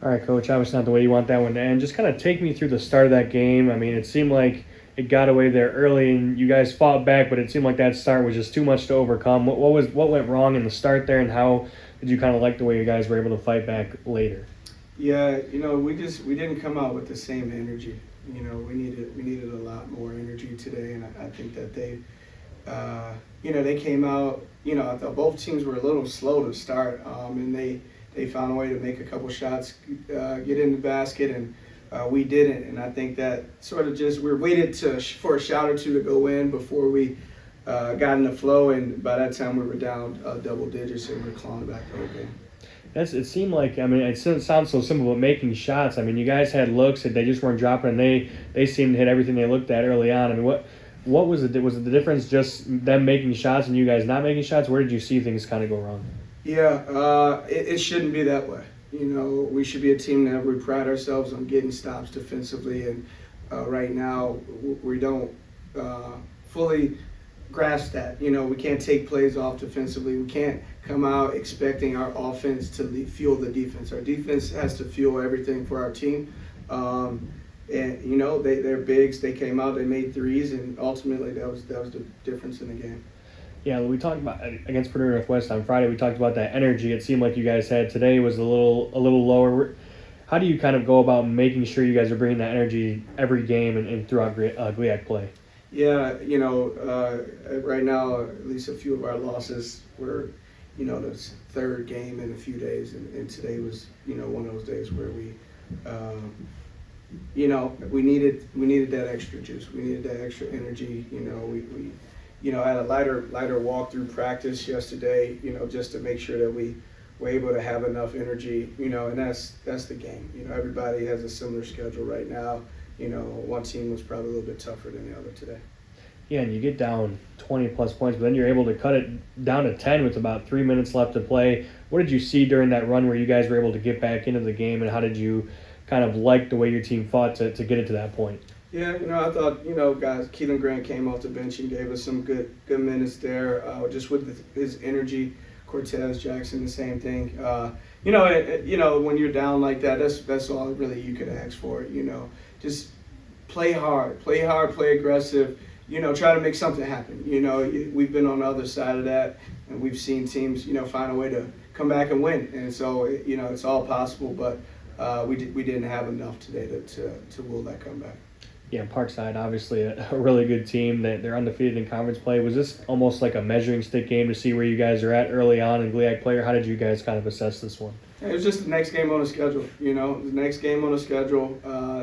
All right, Coach. Obviously not the way you want that one to end. Just kind of take me through the start of that game. I mean, it seemed like it got away there early, and you guys fought back, but it seemed like that start was just too much to overcome. What went wrong in the start there, and how did you kind of like the way you guys were able to fight back later? Yeah, we didn't come out with the same energy. We needed a lot more energy today, and I think that they came out. I thought both teams were a little slow to start, and they found a way to make a couple shots, get in the basket, and we didn't. And I think that sort of just we waited for a shot or two to go in before we got in the flow, and by that time we were down double digits and we were clawing back the whole game. It seemed like, I mean, it sounds so simple, but making shots. I mean, you guys had looks that they just weren't dropping, and they seemed to hit everything they looked at early on. I mean, what was it? Was it the difference just them making shots and you guys not making shots? Where did you see things kind of go wrong? Yeah, it shouldn't be that way. We should be a team that we pride ourselves on getting stops defensively, and right now we don't fully grasp that. We can't take plays off defensively. We can't come out expecting our offense to fuel the defense. Our defense has to fuel everything for our team. They're bigs. They came out, they made threes, and ultimately that was the difference in the game. Yeah, we talked about against Purdue Northwest on Friday. We talked about that energy. It seemed like you guys had today was a little lower. How do you kind of go about making sure you guys are bringing that energy every game and throughout GLIAC play? Yeah, right now at least a few of our losses were, the third game in a few days, and today was, one of those days where we needed that extra juice. We needed that extra energy. We had a lighter walk through practice yesterday, just to make sure that we were able to have enough energy, and that's the game. Everybody has a similar schedule right now. One team was probably a little bit tougher than the other today. Yeah, and you get down 20-plus points, but then you're able to cut it down to 10 with about 3 minutes left to play. What did you see during that run where you guys were able to get back into the game, and how did you kind of like the way your team fought to get it to that point? Yeah, I thought, guys, Keelan Grant came off the bench and gave us some good minutes there, just with his energy. Cortez Jackson, the same thing. When you're down like that, that's all really you could ask for. Just play hard, play aggressive. Try to make something happen. We've been on the other side of that, and we've seen teams, find a way to come back and win. And so, it's all possible, but we didn't have enough today to will that comeback. Yeah, Parkside, obviously a really good team. They're undefeated in conference play. Was this almost like a measuring stick game to see where you guys are at early on in GLIAC play, or how did you guys kind of assess this one? It was just the next game on the schedule. The next game on the schedule.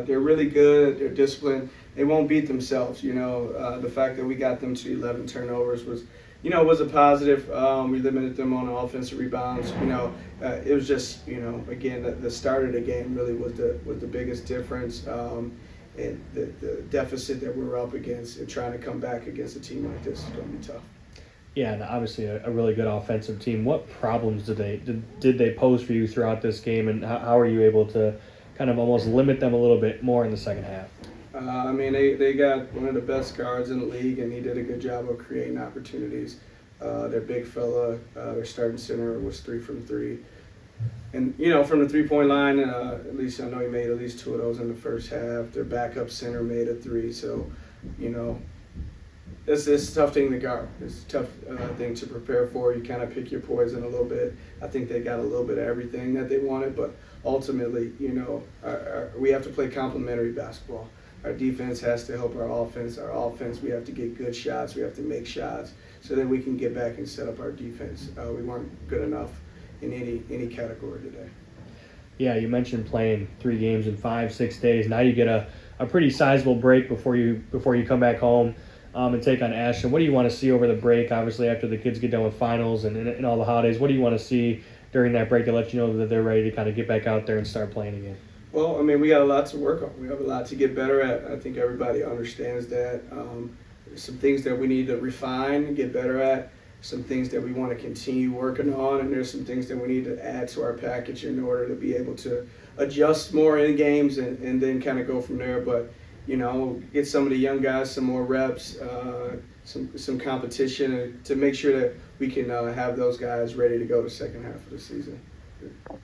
They're really good. They're disciplined. They won't beat themselves. The fact that we got them to 11 turnovers was a positive. We limited them on offensive rebounds. It was just, again, the start of the game really was the biggest difference. And the deficit that we're up against and trying to come back against a team like this is going to be tough. Yeah, and obviously a really good offensive team. What problems did they pose for you throughout this game, and how are you able to kind of almost limit them a little bit more in the second half? They got one of the best guards in the league, and he did a good job of creating opportunities. Their big fella, their starting center, was 3 from 3. And, from the three-point line, at least I know he made at least 2 of those in the first half. Their backup center made a 3. So, it's a tough thing to guard. It's a tough thing to prepare for. You kind of pick your poison a little bit. I think they got a little bit of everything that they wanted, but ultimately, we have to play complementary basketball. Our defense has to help our offense. Our offense, we have to get good shots. We have to make shots so that we can get back and set up our defense. We weren't good enough in any category today. Yeah, you mentioned playing 3 games in 5-6 days. Now you get a pretty sizable break before you come back home and take on Ashton. What do you want to see over the break? Obviously, after the kids get done with finals and all the holidays, what do you want to see during that break to let you know that they're ready to kind of get back out there and start playing again? Well, we got a lot to work on. We have a lot to get better at. I think everybody understands that. There's some things that we need to refine and get better at. Some things that we want to continue working on, and there's some things that we need to add to our package in order to be able to adjust more in games and then kind of go from there. But, get some of the young guys some more reps, some competition to make sure that we can have those guys ready to go the second half of the season.